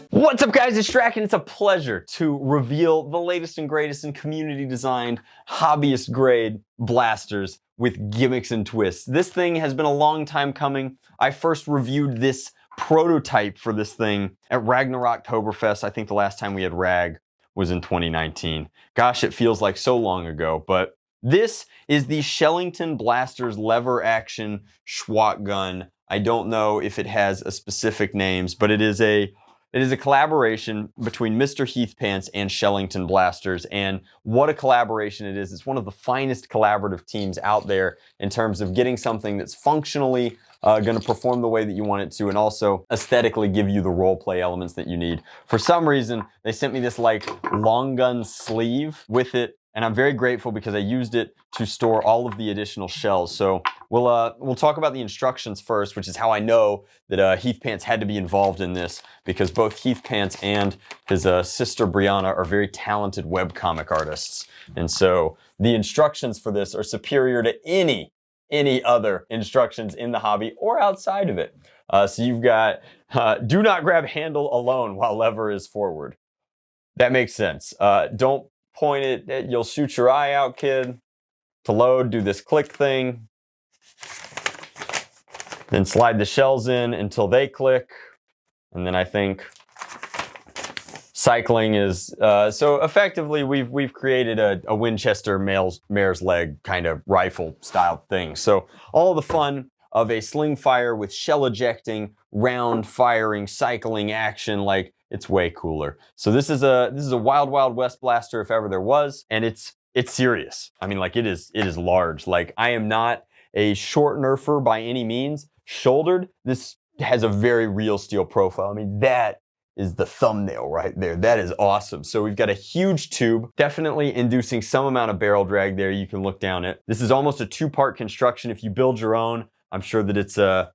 What's up guys, it's Drac and it's a pleasure to reveal the latest and greatest in community designed, hobbyist grade blasters with gimmicks and twists. This thing has been a long time coming. I first reviewed this prototype for this thing at Ragnaroktoberfest. I think the last time we had Rag was in 2019. Gosh, it feels like so long ago, but this is the Shellington Blasters lever action Schwat gun. I don't know if it has a specific names, but it is a collaboration between Mr. Heathpants and Shellington Blasters, and what a collaboration it is. It's one of the finest collaborative teams out there in terms of getting something that's functionally going to perform the way that you want it to, and also aesthetically give you the role play elements that you need. For some reason, they sent me this like long gun sleeve with it, and I'm very grateful because I used it to store all of the additional shells. So we'll talk about the instructions first, which is how I know that Heathpants had to be involved in this, because both Heathpants and his sister Brianna are very talented webcomic artists. And so the instructions for this are superior to any other instructions in the hobby or outside of it. So you've got, do not grab handle alone while lever is forward. That makes sense. Don't point it, you'll shoot your eye out, kid. To load, do this click thing. Then slide the shells in until they click. And then I think cycling is, so effectively we've created a Winchester mare's leg kind of rifle style thing. So all the fun of a sling fire with shell ejecting, round firing, cycling action, like it's way cooler. So this is a Wild Wild West blaster if ever there was, and it's serious. I mean, like it is large. Like I am not a short nerfer by any means. Shouldered, this has a very real steel profile. I mean, that is the thumbnail right there. That is awesome. So we've got a huge tube, definitely inducing some amount of barrel drag there. You can look down it. This is almost a two-part construction. If you build your own, I'm sure that it's a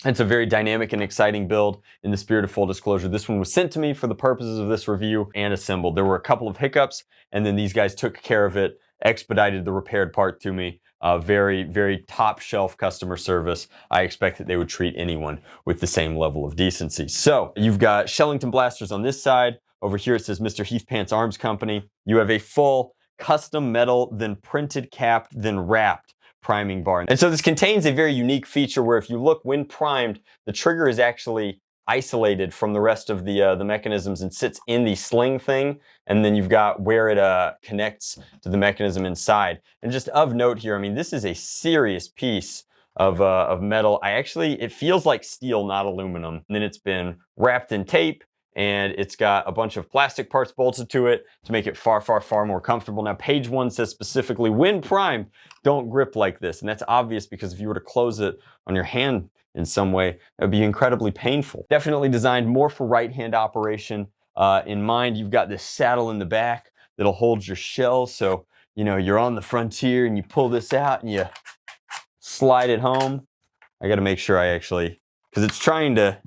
very dynamic and exciting build. In the spirit of full disclosure, this one was sent to me for the purposes of this review and assembled. There were a couple of hiccups, and then these guys took care of it, expedited the repaired part to me. Very, very top shelf customer service. I expect that they would treat anyone with the same level of decency. So you've got Shellington Blasters on this side. Over here it says Mr. Heathpants Arms Company. You have a full custom metal, then printed capped, then wrapped priming bar. And so this contains a very unique feature where if you look, when primed, the trigger is actually isolated from the rest of the mechanisms and sits in the sling thing, and then you've got where it connects to the mechanism inside. And just of note here, I mean, this is a serious piece of metal. It feels like steel, not aluminum. And then it's been wrapped in tape, and it's got a bunch of plastic parts bolted to it to make it far, far, far more comfortable. Now, page 1 says specifically, when primed, don't grip like this. And that's obvious because if you were to close it on your hand in some way, it would be incredibly painful. Definitely designed more for right-hand operation in mind. You've got this saddle in the back that'll hold your shells. So, you know, you're on the frontier and you pull this out and you slide it home. I got to make sure I actually, because it's trying to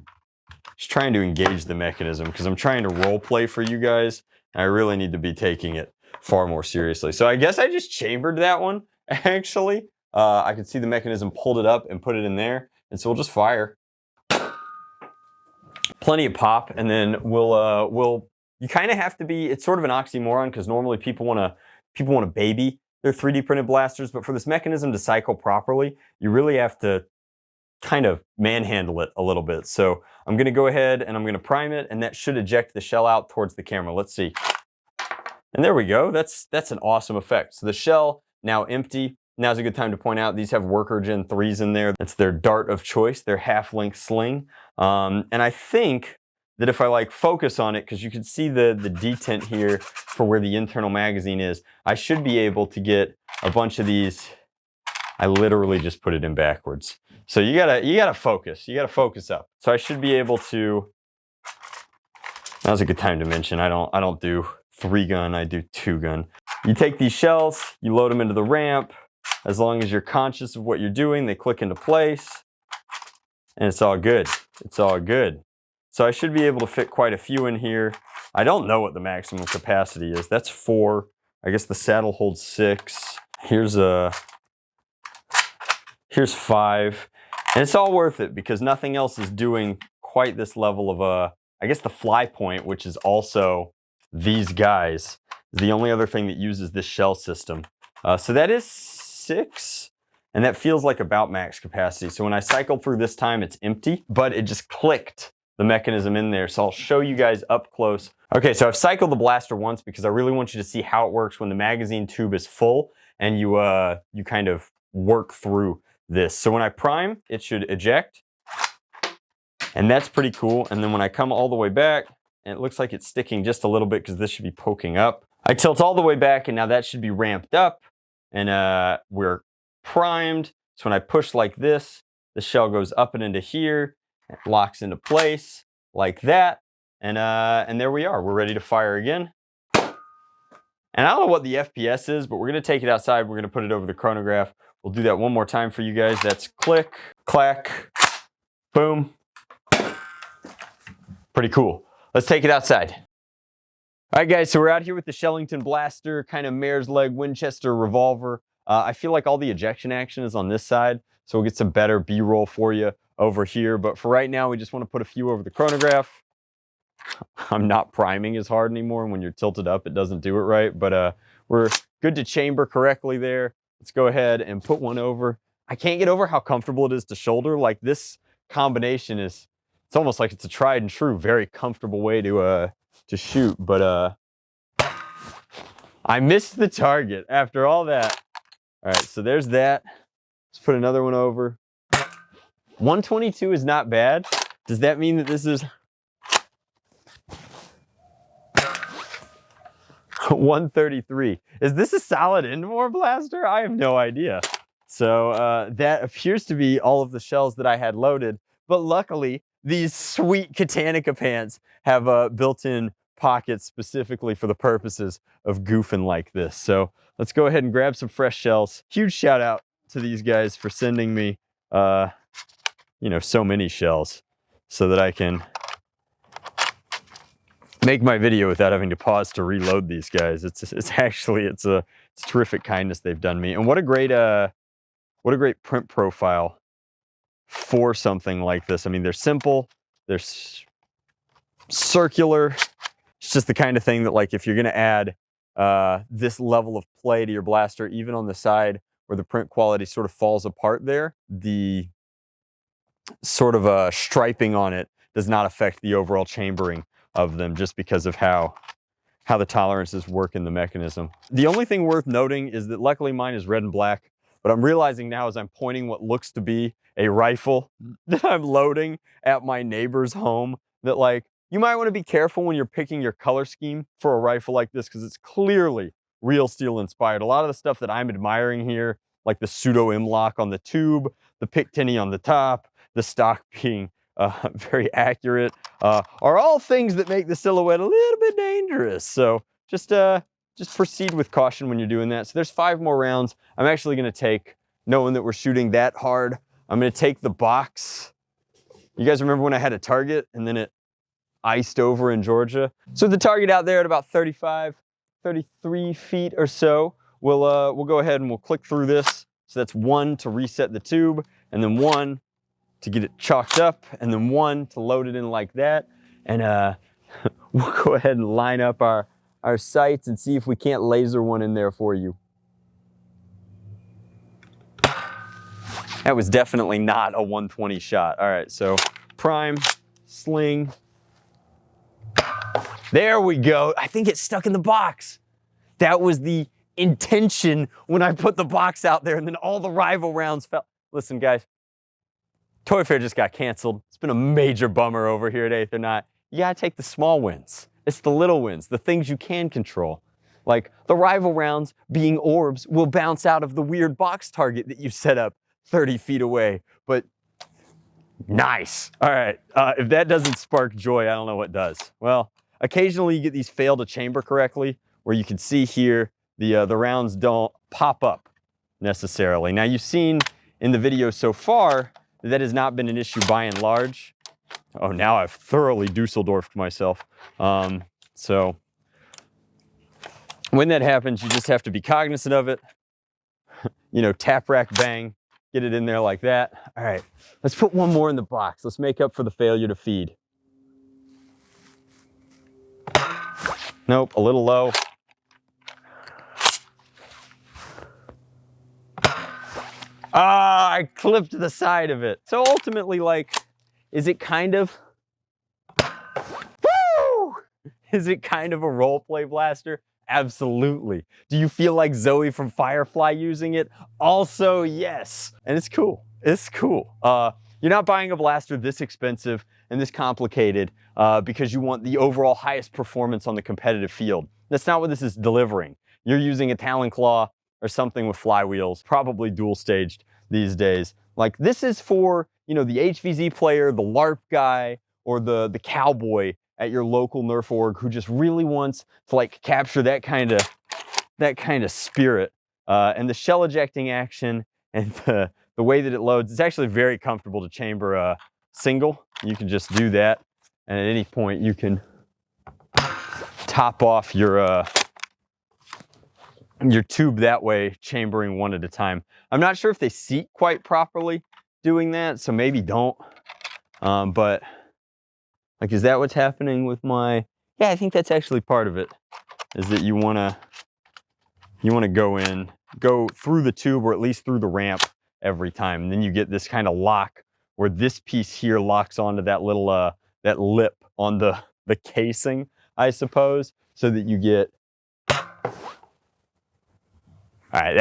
engage the mechanism, because I'm trying to role play for you guys. And I really need to be taking it far more seriously. So I guess I just chambered that one, actually. I could see the mechanism, pulled it up and put it in there. And so we'll just fire. Plenty of pop, and then you kind of have to be, it's sort of an oxymoron, because normally people want to baby their 3D printed blasters, but for this mechanism to cycle properly, you really have to kind of manhandle it a little bit. So I'm going to go ahead and I'm going to prime it, and that should eject the shell out towards the camera. Let's see. And there we go. That's an awesome effect. So the shell now empty. Now's a good time to point out these have Worker Gen 3s in there. That's their dart of choice, their half-length sling. And I think that if I like focus on it, because you can see the detent here for where the internal magazine is, I should be able to get a bunch of these. I literally just put it in backwards. So you gotta focus. You gotta focus up. So I should be able to. Now's a good time to mention I don't do 3-gun. I do 2-gun. You take these shells, you load them into the ramp. As long as you're conscious of what you're doing, they click into place, and it's all good. It's all good. So I should be able to fit quite a few in here. I don't know what the maximum capacity is. That's 4. I guess the saddle holds 6. Here's 5. And it's all worth it because nothing else is doing quite this level of, I guess the fly point, which is also these guys, is the only other thing that uses this shell system. So that is 6, and that feels like about max capacity. So when I cycled through this time, it's empty, but it just clicked the mechanism in there. So I'll show you guys up close. Okay, so I've cycled the blaster once because I really want you to see how it works when the magazine tube is full and you kind of work through this. So when I prime, it should eject, and that's pretty cool. And then when I come all the way back, and it looks like it's sticking just a little bit because this should be poking up. I tilt all the way back, and now that should be ramped up, and we're primed. So when I push like this, the shell goes up and into here, it locks into place like that, and there we are. We're ready to fire again. And I don't know what the FPS is, but we're gonna take it outside. We're gonna put it over the chronograph. We'll do that one more time for you guys. That's click, clack, boom. Pretty cool. Let's take it outside. All right, guys, so we're out here with the Shellington blaster, kind of mare's leg Winchester revolver. I feel like all the ejection action is on this side, so we'll get some better B-roll for you over here. But for right now, we just want to put a few over the chronograph. I'm not priming as hard anymore. When you're tilted up, it doesn't do it right, but we're good to chamber correctly there. Let's go ahead and put one over. I can't get over how comfortable it is to shoulder. Like, this combination is, it's almost like it's a tried and true, very comfortable way to shoot. But I missed the target after all that. All right, so there's that. Let's put another one over. 122 is not bad. Does that mean that this is 133? Is this a solid indoor blaster? I have no idea. So that appears to be all of the shells that I had loaded, but luckily these sweet Katanica pants have built-in pockets specifically for the purposes of goofing like this. So let's go ahead and grab some fresh shells. Huge shout out to these guys for sending me so many shells so that I can make my video without having to pause to reload these guys. It's a terrific kindness they've done me. And what a great print profile for something like this. I mean, they're simple, they're circular. It's just the kind of thing that, like, if you're gonna add this level of play to your blaster, even on the side where the print quality sort of falls apart there, the sort of striping on it does not affect the overall chambering of them, just because of how the tolerances work in the mechanism. The only thing worth noting is that luckily mine is red and black, but I'm realizing now as I'm pointing what looks to be a rifle that I'm loading at my neighbor's home, that, like, you might want to be careful when you're picking your color scheme for a rifle like this, because it's clearly real steel inspired. A lot of the stuff that I'm admiring here, like the pseudo M-lock on the tube, the Picatinny on the top, the stock being very accurate, are all things that make the silhouette a little bit dangerous. So just proceed with caution when you're doing that. So there's 5 more rounds. I'm actually going to take, knowing that we're shooting that hard, I'm going to take the box. You guys remember when I had a target and then it iced over in Georgia? So the target out there at about 35, 33 feet or so, we'll go ahead and we'll click through this. So that's 1 to reset the tube, and then 1 to get it chalked up, and then 1 to load it in like that. And we'll go ahead and line up our sights and see if we can't laser one in there for you. That was definitely not a 120 shot. All right, so prime, sling. There we go. I think it's stuck in the box. That was the intention when I put the box out there, and then all the rival rounds fell. Listen, guys, Toy Fair just got canceled. It's been a major bummer over here at 8th or Not. You gotta take the small wins. It's the little wins, the things you can control. Like the rival rounds being orbs will bounce out of the weird box target that you set up 30 feet away. But nice. All right, if that doesn't spark joy, I don't know what does. Well, occasionally you get these fail to chamber correctly, where you can see here the rounds don't pop up necessarily. Now, you've seen in the video so far that has not been an issue by and large. Oh, now I've thoroughly Dusseldorfed myself. So when that happens, you just have to be cognizant of it. Tap, rack, bang, get it in there like that. All right, let's put one more in the box. Let's make up for the failure to feed. Nope, a little low. Ah, I clipped the side of it. So ultimately, like, is it kind of, woo! Is it kind of a roleplay blaster? Absolutely. Do you feel like Zoe from Firefly using it? Also, yes. And it's cool. It's cool. You're not buying a blaster this expensive and this complicated because you want the overall highest performance on the competitive field. That's not what this is delivering. You're using a Talon Claw or something with flywheels, probably dual staged these days. Like, this is for, you know, the HVZ player, the LARP guy, or the cowboy at your local Nerf org who just really wants to like capture that kind of spirit. And the shell ejecting action and the way that it loads, it's actually very comfortable to chamber a single. You can just do that, and at any point you can top off your tube that way, chambering one at a time. I'm not sure if they seat quite properly doing that, so maybe don't. But like, is that what's happening with my? Yeah, I think that's actually part of it. Is that you wanna go through the tube or at least through the ramp every time, and then you get this kind of lock where this piece here locks onto that little that lip on the casing, I suppose, so that you get. All right,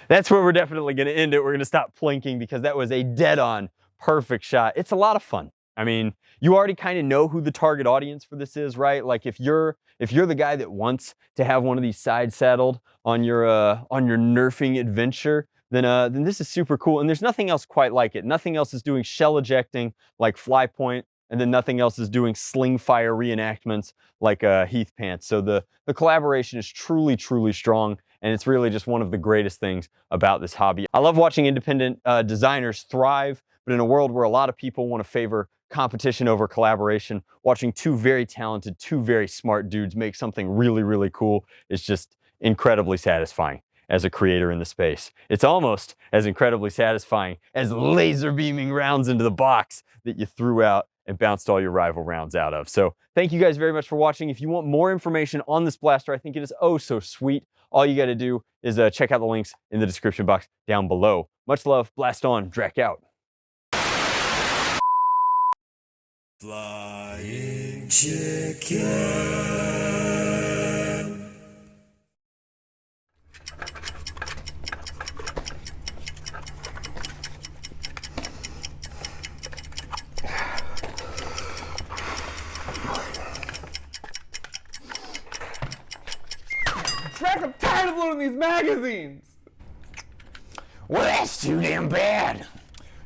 that's where we're definitely going to end it. We're going to stop plinking because that was a dead-on perfect shot. It's a lot of fun. I mean, you already kind of know who the target audience for this is, right? Like, if you're the guy that wants to have one of these side saddled on your nerfing adventure, then this is super cool. And there's nothing else quite like it. Nothing else is doing shell ejecting like Flypoint, and then nothing else is doing sling fire reenactments like Heath Pants. So the collaboration is truly, truly strong. And it's really just one of the greatest things about this hobby. I love watching independent designers thrive, but in a world where a lot of people want to favor competition over collaboration, watching two very talented, two very smart dudes make something really, really cool is just incredibly satisfying as a creator in the space. It's almost as incredibly satisfying as laser beaming rounds into the box that you threw out and bounced all your rival rounds out of. So thank you guys very much for watching. If you want more information on this blaster, I think it is oh so sweet. All you got to do is check out the links in the description box down below. Much love, blast on, Drac out. Flying chicken. Drac, I'm tired of loading these magazines! Well, that's too damn bad.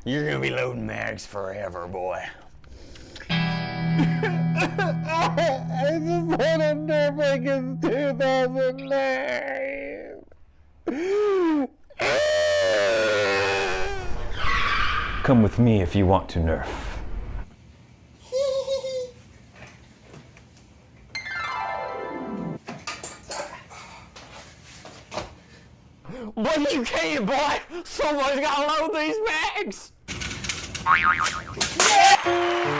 You're gonna be loading mags forever, boy. I just want a Nerf like it's 2009. Come with me if you want to Nerf. But you can't, boy! Someone's gotta load these mags! Yeah!